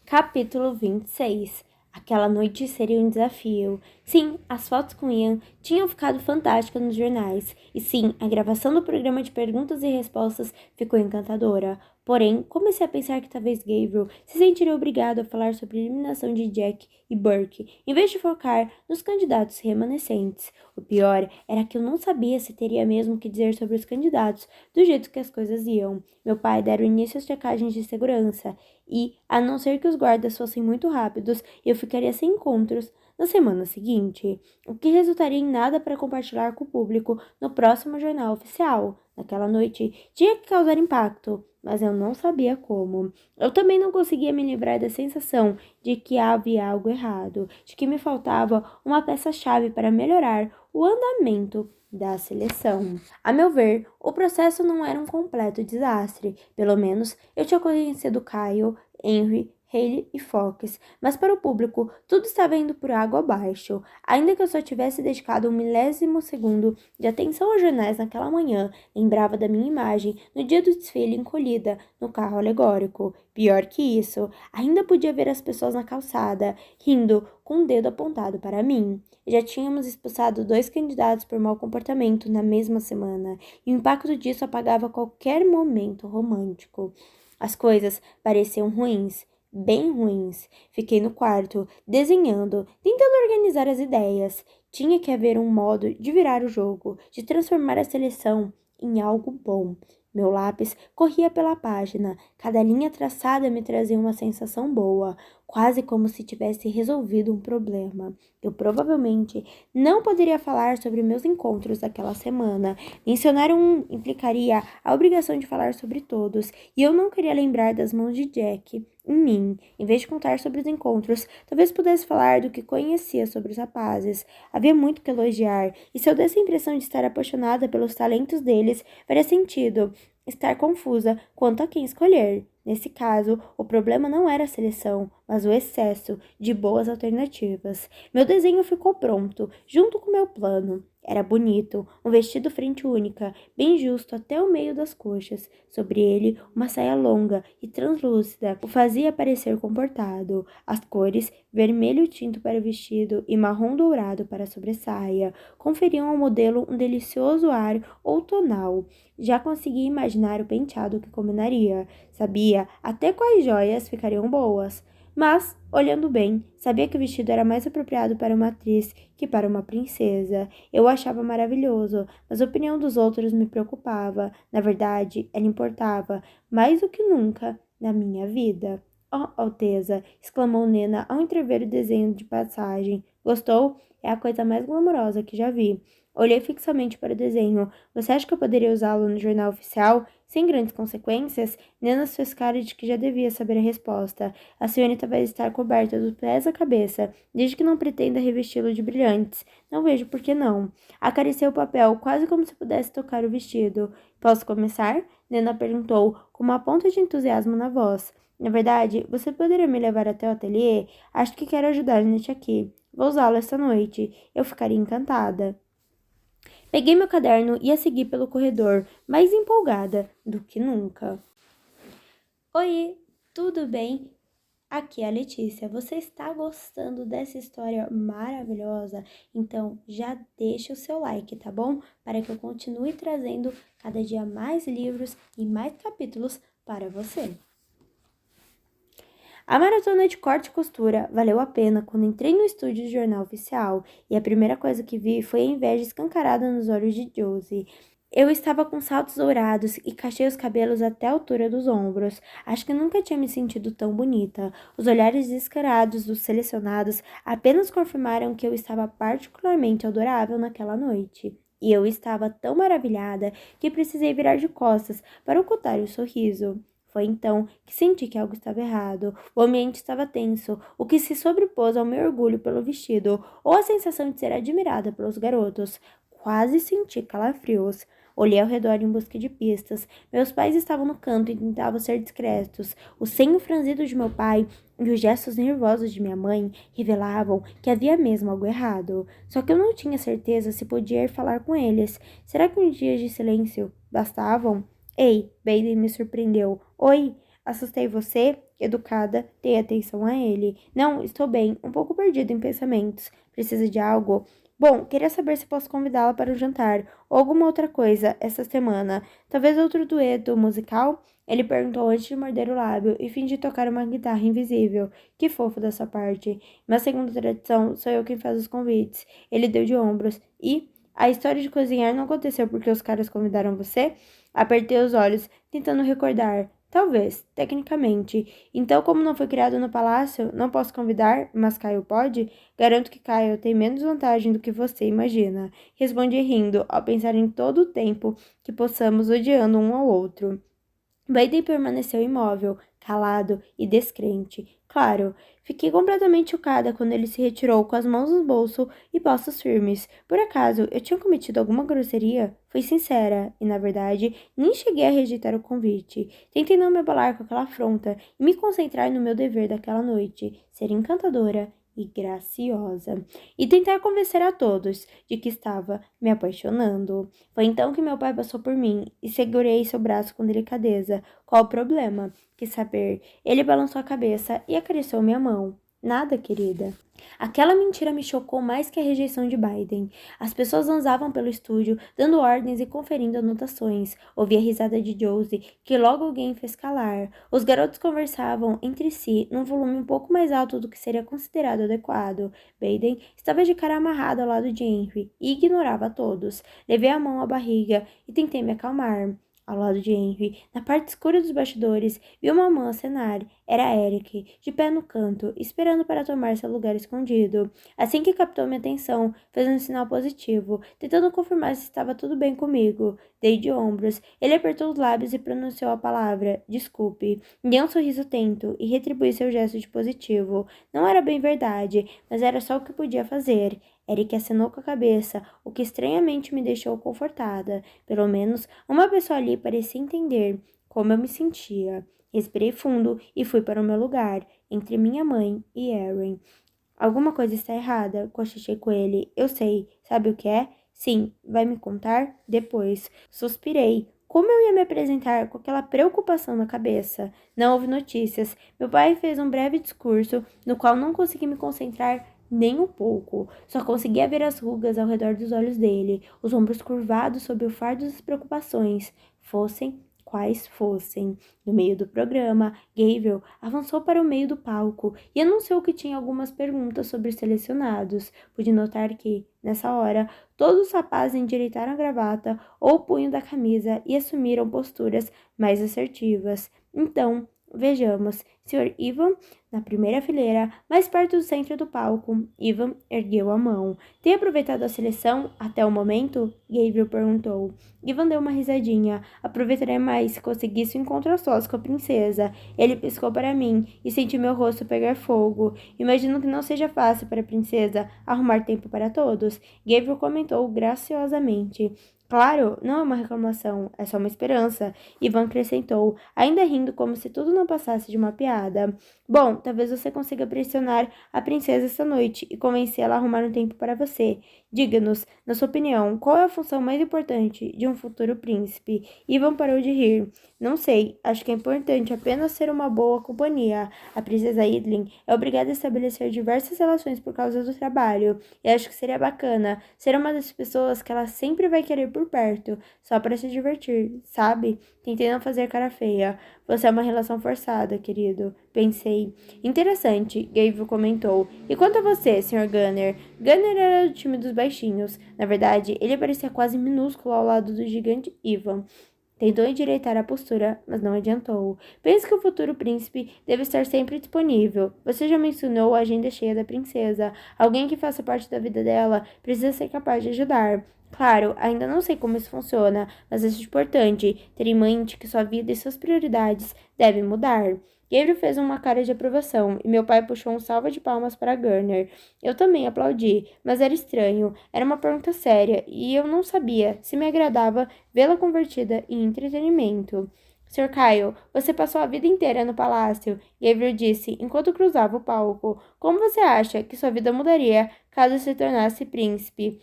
Capítulo 26. Aquela noite seria um desafio. Sim, as fotos com Ian tinham ficado fantásticas nos jornais. E sim, a gravação do programa de perguntas e respostas ficou encantadora. Porém, comecei a pensar que talvez Gabriel se sentiria obrigado a falar sobre a eliminação de Jack e Burke, em vez de focar nos candidatos remanescentes. O pior era que eu não sabia se teria mesmo que dizer sobre os candidatos, do jeito que as coisas iam. Meu pai dera início às checagens de segurança e, a não ser que os guardas fossem muito rápidos, eu ficaria sem encontros na semana seguinte, o que resultaria em nada para compartilhar com o público no próximo jornal oficial. Naquela noite, tinha que causar impacto, mas eu não sabia como. Eu também não conseguia me livrar da sensação de que havia algo errado, de que me faltava uma peça-chave para melhorar o andamento da seleção. A meu ver, o processo não era um completo desastre. Pelo menos eu tinha conhecido Kyle, Henry, Haley e Fox, mas para o público tudo estava indo por água abaixo. Ainda que eu só tivesse dedicado um milésimo segundo de atenção aos jornais naquela manhã, lembrava da minha imagem no dia do desfile encolhida no carro alegórico. Pior que isso, ainda podia ver as pessoas na calçada, rindo com o dedo apontado para mim. Já tínhamos expulsado 2 candidatos por mau comportamento na mesma semana, e o impacto disso apagava qualquer momento romântico. As coisas pareciam ruins, bem ruins. Fiquei no quarto, desenhando, tentando organizar as ideias. Tinha que haver um modo de virar o jogo, de transformar a seleção em algo bom. Meu lápis corria pela página, cada linha traçada me trazia uma sensação boa, quase como se tivesse resolvido um problema. Eu provavelmente não poderia falar sobre meus encontros daquela semana. Mencionar um implicaria a obrigação de falar sobre todos, e eu não queria lembrar das mãos de Jack em mim. Em vez de contar sobre os encontros, talvez pudesse falar do que conhecia sobre os rapazes. Havia muito que elogiar, e se eu desse a impressão de estar apaixonada pelos talentos deles, faria sentido estar confusa quanto a quem escolher. Nesse caso, o problema não era a seleção, mas o excesso de boas alternativas. Meu desenho ficou pronto, junto com meu plano. Era bonito, um vestido frente única, bem justo até o meio das coxas. Sobre ele, uma saia longa e translúcida o fazia parecer comportado. As cores, vermelho tinto para o vestido e marrom dourado para a sobressaia, conferiam ao modelo um delicioso ar outonal. Já conseguia imaginar o penteado que combinaria. Sabia até quais joias ficariam boas. Mas, olhando bem, sabia que o vestido era mais apropriado para uma atriz que para uma princesa. Eu o achava maravilhoso, mas a opinião dos outros me preocupava. Na verdade, ela importava mais do que nunca na minha vida. Oh, Alteza! Exclamou Nena ao entrever o desenho de passagem. Gostou? É a coisa mais glamourosa que já vi. Olhei fixamente para o desenho. Você acha que eu poderia usá-lo no jornal oficial, sem grandes consequências? Nena fez cara de que já devia saber a resposta. A senhorita vai estar coberta dos pés à cabeça, desde que não pretenda revesti-lo de brilhantes. Não vejo por que não. Acariciei o papel, quase como se pudesse tocar o vestido. Posso começar? Nena perguntou, com uma ponta de entusiasmo na voz. Na verdade, você poderia me levar até o ateliê? Acho que quero ajudar gente aqui. Vou usá-lo esta noite. Eu ficaria encantada. Peguei meu caderno e a segui pelo corredor, mais empolgada do que nunca. Oi, tudo bem? Aqui é a Letícia. Você está gostando dessa história maravilhosa? Então já deixa o seu like, tá bom? Para que eu continue trazendo cada dia mais livros e mais capítulos para você. A maratona de corte e costura valeu a pena quando entrei no estúdio do jornal oficial e a primeira coisa que vi foi a inveja escancarada nos olhos de Josie. Eu estava com saltos dourados e cachei os cabelos até a altura dos ombros. Acho que nunca tinha me sentido tão bonita. Os olhares descarados dos selecionados apenas confirmaram que eu estava particularmente adorável naquela noite. E eu estava tão maravilhada que precisei virar de costas para ocultar o sorriso. Foi então que senti que algo estava errado. O ambiente estava tenso, o que se sobrepôs ao meu orgulho pelo vestido ou a sensação de ser admirada pelos garotos. Quase senti calafrios. Olhei ao redor em busca de pistas. Meus pais estavam no canto e tentavam ser discretos. O senho franzido de meu pai e os gestos nervosos de minha mãe revelavam que havia mesmo algo errado. Só que eu não tinha certeza se podia ir falar com eles. Será que uns dias de silêncio bastavam? Ei, Bailey me surpreendeu. Oi, assustei você? educada, dei atenção a ele. Não, estou bem, um pouco perdido em pensamentos. Precisa de algo? Bom, queria saber se posso convidá-la para um jantar ou alguma outra coisa essa semana. Talvez outro dueto musical? Ele perguntou antes de morder o lábio e fim de tocar uma guitarra invisível. Que fofo da sua parte. Mas segundo a tradição, sou eu quem faz os convites. Ele deu de ombros. E a história de cozinhar não aconteceu porque os caras convidaram você? Apertei os olhos, tentando recordar. Talvez, tecnicamente. Então, como não foi criado no palácio, não posso convidar, mas Caio pode? Garanto que Caio tem menos vantagem do que você imagina. Respondi rindo, ao pensar em todo o tempo que possamos odiando um ao outro. Baden permaneceu imóvel, calado e descrente. Claro, fiquei completamente chocada quando ele se retirou com as mãos no bolso e passos firmes. Por acaso, eu tinha cometido alguma grosseria? Fui sincera, e na verdade, nem cheguei a rejeitar o convite. Tentei não me abalar com aquela afronta e me concentrar no meu dever daquela noite, ser encantadora e graciosa, e tentar convencer a todos de que estava me apaixonando. Foi então que meu pai passou por mim e segurei seu braço com delicadeza. Qual o problema? Quis saber. Ele balançou a cabeça e acariciou minha mão. Nada, querida. Aquela mentira me chocou mais que a rejeição de Biden. As pessoas dançavam pelo estúdio, dando ordens e conferindo anotações. Ouvi a risada de Josie, que logo alguém fez calar. Os garotos conversavam entre si num volume um pouco mais alto do que seria considerado adequado. Biden estava de cara amarrada ao lado de Henry e ignorava todos. Levei a mão à barriga e tentei me acalmar. Ao lado de Henry, na parte escura dos bastidores, vi uma mão acenar. Era Eric, de pé no canto, esperando para tomar seu lugar escondido. Assim que captou minha atenção, fez um sinal positivo, tentando confirmar se estava tudo bem comigo. Dei de ombros. Ele apertou os lábios e pronunciou a palavra desculpe. Dei um sorriso tento e retribuí seu gesto de positivo. Não era bem verdade, mas era só o que podia fazer. Eric acenou com a cabeça, o que estranhamente me deixou confortada. Pelo menos uma pessoa ali parecia entender como eu me sentia. Respirei fundo e fui para o meu lugar, entre minha mãe e Erin. Alguma coisa está errada, cochichei com ele. Eu sei. Sabe o que é? Sim. Vai me contar? Depois. Suspirei. Como eu ia me apresentar com aquela preocupação na cabeça? Não houve notícias. Meu pai fez um breve discurso, no qual não consegui me concentrar nem um pouco. Só conseguia ver as rugas ao redor dos olhos dele, os ombros curvados sob o fardo das preocupações, fossem quais fossem. No meio do programa, Gabriel avançou para o meio do palco e anunciou que tinha algumas perguntas sobre os selecionados. Pude notar que, nessa hora, todos os rapazes endireitaram a gravata ou o punho da camisa e assumiram posturas mais assertivas. Então, vejamos, Sr. Ivan, na primeira fileira, mais perto do centro do palco. Ivan ergueu a mão. Tem aproveitado a seleção até o momento? Gabriel perguntou. Ivan deu uma risadinha. Aproveitaria mais se conseguisse um encontro a sós com a princesa. Ele piscou para mim e senti meu rosto pegar fogo. Imagino que não seja fácil para a princesa arrumar tempo para todos. Gabriel comentou graciosamente. Claro, não é uma reclamação, é só uma esperança. Ivan acrescentou, ainda rindo como se tudo não passasse de uma piada. Bom, talvez você consiga pressionar a princesa esta noite e convencê-la a arrumar um tempo para você. Diga-nos, na sua opinião, qual é a função mais importante de um futuro príncipe? Ivan parou de rir. Não sei, acho que é importante apenas ser uma boa companhia. A princesa Idlin é obrigada a estabelecer diversas relações por causa do trabalho, e acho que seria bacana ser uma das pessoas que ela sempre vai querer por perto, só para se divertir, sabe? Tentei não fazer cara feia. Você é uma relação forçada, querido. Pensei. Interessante, Gabriel comentou. E quanto a você, Sr. Gunner? Gunner era do time dos baixinhos. Na verdade, ele parecia quase minúsculo ao lado do gigante Ivan. Tentou endireitar a postura, mas não adiantou. Penso que o futuro príncipe deve estar sempre disponível. Você já mencionou a agenda cheia da princesa. Alguém que faça parte da vida dela precisa ser capaz de ajudar. Claro, ainda não sei como isso funciona, mas acho importante ter em mente que sua vida e suas prioridades devem mudar. Gabriel fez uma cara de aprovação e meu pai puxou um salva de palmas para Gurner. Eu também aplaudi, mas era estranho. Era uma pergunta séria e eu não sabia se me agradava vê-la convertida em entretenimento. Sr. Kyle, você passou a vida inteira no palácio, Gabriel disse enquanto cruzava o palco. Como você acha que sua vida mudaria caso se tornasse príncipe?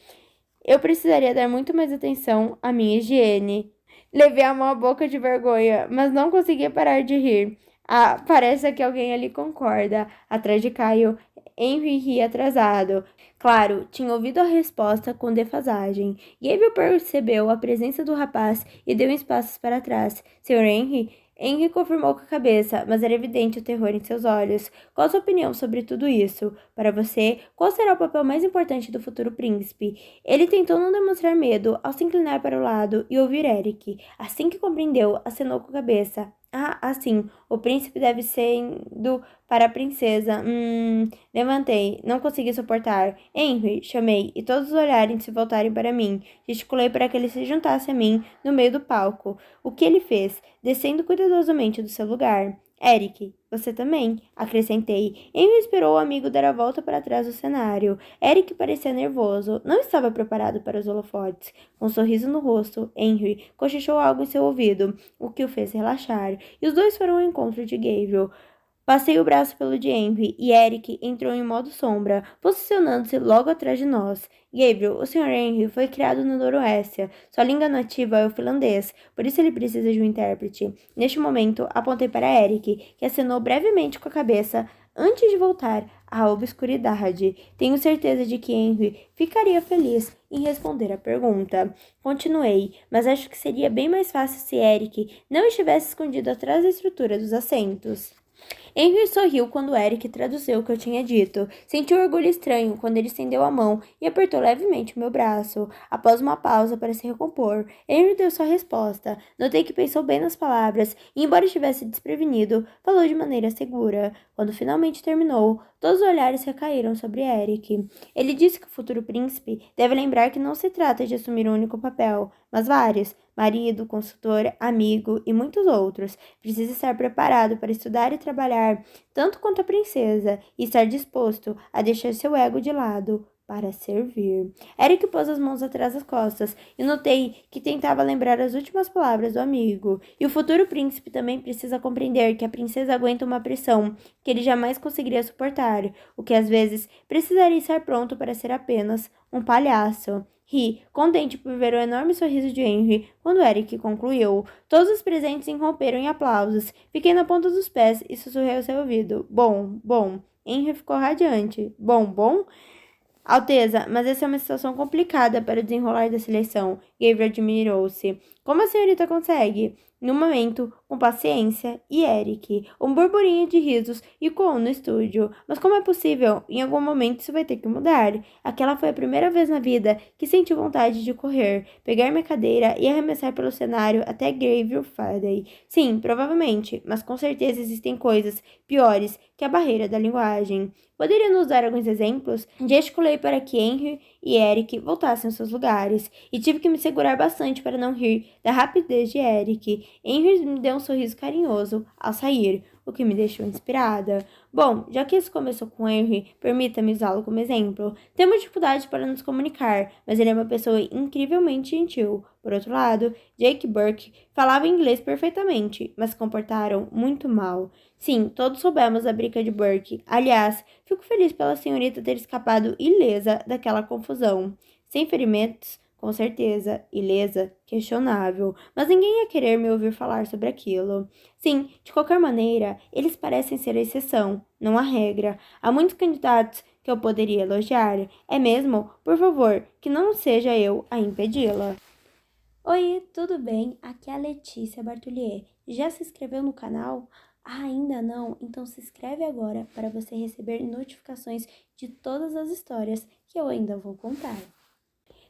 Eu precisaria dar muito mais atenção à minha higiene. Levei a mão à boca de vergonha, mas não conseguia parar de rir. Ah, parece que alguém ali concorda. Atrás de Caio, Henry ri atrasado. Claro, tinha ouvido a resposta com defasagem. Gabriel percebeu a presença do rapaz e deu uns passos para trás. Sr. Henry? Henry confirmou com a cabeça, mas era evidente o terror em seus olhos. Qual a sua opinião sobre tudo isso? Para você, qual será o papel mais importante do futuro príncipe? Ele tentou não demonstrar medo ao se inclinar para o lado e ouvir Eric. Assim que compreendeu, acenou com a cabeça. Ah, assim, o príncipe deve ser indo para a princesa. Levantei, não consegui suportar. Henry, chamei, e todos os olhares se voltarem para mim. Gesticulei para que ele se juntasse a mim no meio do palco. O que ele fez? Descendo cuidadosamente do seu lugar. Eric, você também, acrescentei. Henry esperou o amigo dar a volta para trás do cenário. Eric parecia nervoso, não estava preparado para os holofotes. Com um sorriso no rosto, Henry cochichou algo em seu ouvido, o que o fez relaxar, e os dois foram ao encontro de Gabriel. Passei o braço pelo de Henry e Eric entrou em modo sombra, posicionando-se logo atrás de nós. Gabriel, o Sr. Henry foi criado no Noroeste. Sua língua nativa é o finlandês, por isso ele precisa de um intérprete. Neste momento, apontei para Eric, que acenou brevemente com a cabeça antes de voltar à obscuridade. Tenho certeza de que Henry ficaria feliz em responder a pergunta. Continuei, mas acho que seria bem mais fácil se Eric não estivesse escondido atrás da estrutura dos assentos. Henry sorriu quando Eric traduziu o que eu tinha dito. Senti um orgulho estranho quando ele estendeu a mão e apertou levemente o meu braço. Após uma pausa para se recompor, Henry deu sua resposta. Notei que pensou bem nas palavras e, embora estivesse desprevenido, falou de maneira segura. Quando finalmente terminou, todos os olhares recaíram sobre Eric. Ele disse que o futuro príncipe deve lembrar que não se trata de assumir um único papel, mas vários: marido, consultor, amigo e muitos outros. Precisa estar preparado para estudar e trabalhar tanto quanto a princesa e estar disposto a deixar seu ego de lado para servir. Eric pôs as mãos atrás das costas e notei que tentava lembrar as últimas palavras do amigo. E o futuro príncipe também precisa compreender que a princesa aguenta uma pressão que ele jamais conseguiria suportar, o que às vezes precisaria estar pronto para ser apenas um palhaço. Ri, contente por ver o enorme sorriso de Henry quando Eric concluiu. Todos os presentes irromperam em aplausos. Fiquei na ponta dos pés e sussurrei ao seu ouvido. Bom, bom. Henry ficou radiante. Bom, bom? Alteza, mas essa é uma situação complicada para o desenrolar da seleção. Gabriel admirou-se. Como a senhorita consegue? No momento, com paciência, e Eric. Um burburinho de risos ecoou no estúdio. Mas como é possível? Em algum momento isso vai ter que mudar. Aquela foi a primeira vez na vida que senti vontade de correr, pegar minha cadeira e arremessar pelo cenário até Gabriel Faraday. Sim, provavelmente, mas com certeza existem coisas piores que a barreira da linguagem. Poderia nos dar alguns exemplos? Gesticulei para que Henry e Eric voltassem aos seus lugares, e tive que me segurar bastante para não rir da rapidez de Eric. Henry me deu um sorriso carinhoso ao sair, o que me deixou inspirada. Bom, já que isso começou com Henry, permita-me usá-lo como exemplo. Temos dificuldade para nos comunicar, mas ele é uma pessoa incrivelmente gentil. Por outro lado, Jake Burke falava inglês perfeitamente, mas se comportaram muito mal. Sim, todos soubemos da briga de Burke. Aliás, fico feliz pela senhorita ter escapado ilesa daquela confusão. Sem ferimentos, com certeza. Ilesa, questionável. Mas ninguém ia querer me ouvir falar sobre aquilo. Sim, de qualquer maneira, eles parecem ser a exceção, não a regra. Há muitos candidatos que eu poderia elogiar. É mesmo? Por favor, que não seja eu a impedi-la. Oi, tudo bem? Aqui é a Letícia Bartolier. Já se inscreveu no canal? Ah, ainda não? Então se inscreve agora para você receber notificações de todas as histórias que eu ainda vou contar.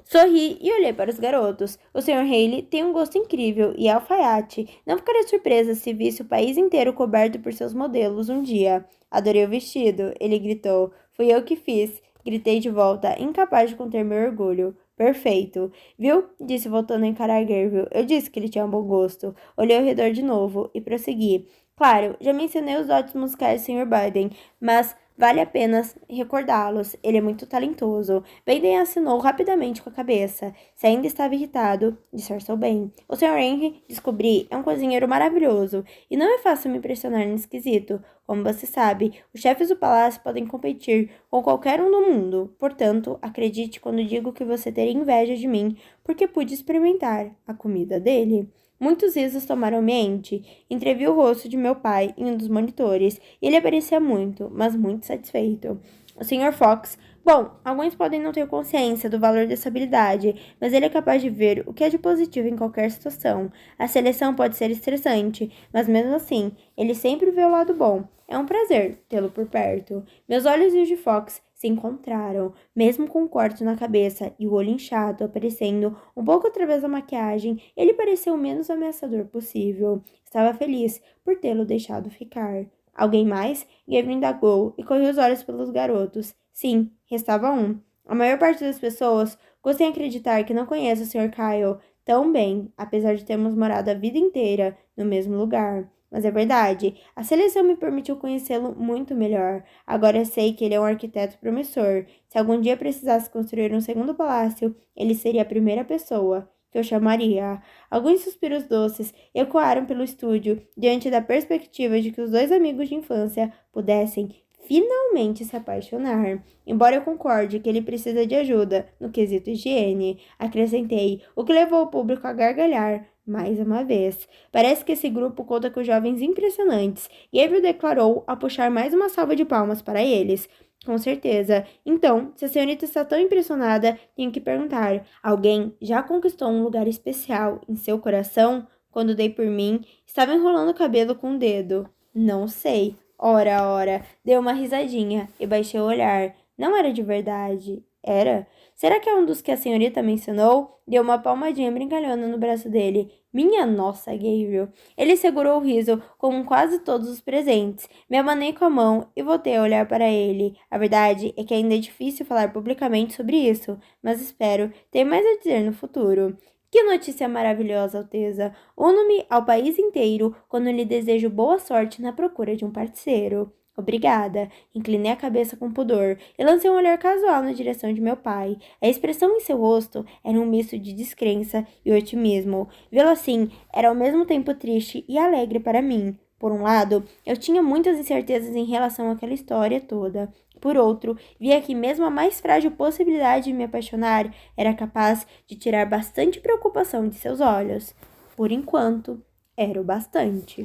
Sorri e olhei para os garotos. O Sr. Haley tem um gosto incrível e é alfaiate. Não ficaria surpresa se visse o país inteiro coberto por seus modelos um dia. Adorei o vestido, ele gritou. Fui eu que fiz. Gritei de volta, incapaz de conter meu orgulho. Perfeito. Viu? Disse voltando a encarar Gabriel. Eu disse que ele tinha um bom gosto. Olhei ao redor de novo e prossegui. Claro, já mencionei os dotes musicais do Sr. Biden, mas vale a pena recordá-los. Ele é muito talentoso. Biden assinou rapidamente com a cabeça. Se ainda estava irritado, disfarçou bem. O Sr. Henry, descobri, é um cozinheiro maravilhoso. E não é fácil me impressionar nesse quesito. Como você sabe, os chefes do palácio podem competir com qualquer um do mundo. Portanto, acredite quando digo que você teria inveja de mim, porque pude experimentar a comida dele. Muitos risos tomaram o ambiente. Entrevi o rosto de meu pai em um dos monitores e ele parecia muito, mas muito satisfeito. O Sr. Fox. Bom, alguns podem não ter consciência do valor dessa habilidade, mas ele é capaz de ver o que é de positivo em qualquer situação. A seleção pode ser estressante, mas mesmo assim, ele sempre vê o lado bom. É um prazer tê-lo por perto. Meus olhos e os de Fox se encontraram, mesmo com um corte na cabeça e o olho inchado aparecendo um pouco através da maquiagem, ele pareceu o menos ameaçador possível. Estava feliz por tê-lo deixado ficar. Alguém mais? Gabriel indagou e correu os olhos pelos garotos. Sim, restava um. A maior parte das pessoas gosta em acreditar que não conhece o Sr. Kyle tão bem, apesar de termos morado a vida inteira no mesmo lugar. Mas é verdade, a seleção me permitiu conhecê-lo muito melhor. Agora eu sei que ele é um arquiteto promissor. Se algum dia precisasse construir um segundo palácio, ele seria a primeira pessoa que eu chamaria. Alguns suspiros doces ecoaram pelo estúdio diante da perspectiva de que os dois amigos de infância pudessem finalmente se apaixonar. Embora eu concorde que ele precisa de ajuda no quesito higiene, acrescentei, o que levou o público a gargalhar mais uma vez. Parece que esse grupo conta com jovens impressionantes. Gabriel declarou ao puxar mais uma salva de palmas para eles. Com certeza. Então, se a senhorita está tão impressionada, tenho que perguntar: alguém já conquistou um lugar especial em seu coração? Quando dei por mim, estava enrolando o cabelo com o dedo. Não sei. Ora, deu uma risadinha e baixei o olhar. Não era de verdade. Era? Será que é um dos que a senhorita mencionou? Deu uma palmadinha brincalhona no braço dele. Minha nossa, Gabriel. Ele segurou o riso com quase todos os presentes. Me abanei com a mão e voltei a olhar para ele. A verdade é que ainda é difícil falar publicamente sobre isso, mas espero ter mais a dizer no futuro. Que notícia maravilhosa, Alteza! Uno-me ao país inteiro quando lhe desejo boa sorte na procura de um parceiro. Obrigada. Inclinei a cabeça com pudor e lancei um olhar casual na direção de meu pai. A expressão em seu rosto era um misto de descrença e otimismo. Vê-lo assim era ao mesmo tempo triste e alegre para mim. Por um lado, eu tinha muitas incertezas em relação àquela história toda. Por outro, via que mesmo a mais frágil possibilidade de me apaixonar era capaz de tirar bastante preocupação de seus olhos. Por enquanto, era o bastante.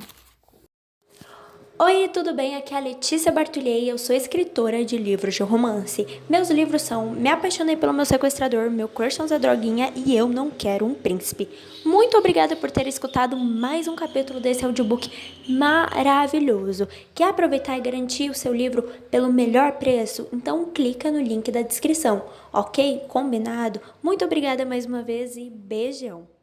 Oi, tudo bem? Aqui é a Letícia Bartolhei, eu sou escritora de livros de romance. Meus livros são Me Apaixonei pelo Meu Sequestrador, Meu Crush é um Zé Droguinha e Eu Não Quero um Príncipe. Muito obrigada por ter escutado mais um capítulo desse audiobook maravilhoso. Quer aproveitar e garantir o seu livro pelo melhor preço? Então clica no link da descrição, ok? Combinado? Muito obrigada mais uma vez e beijão!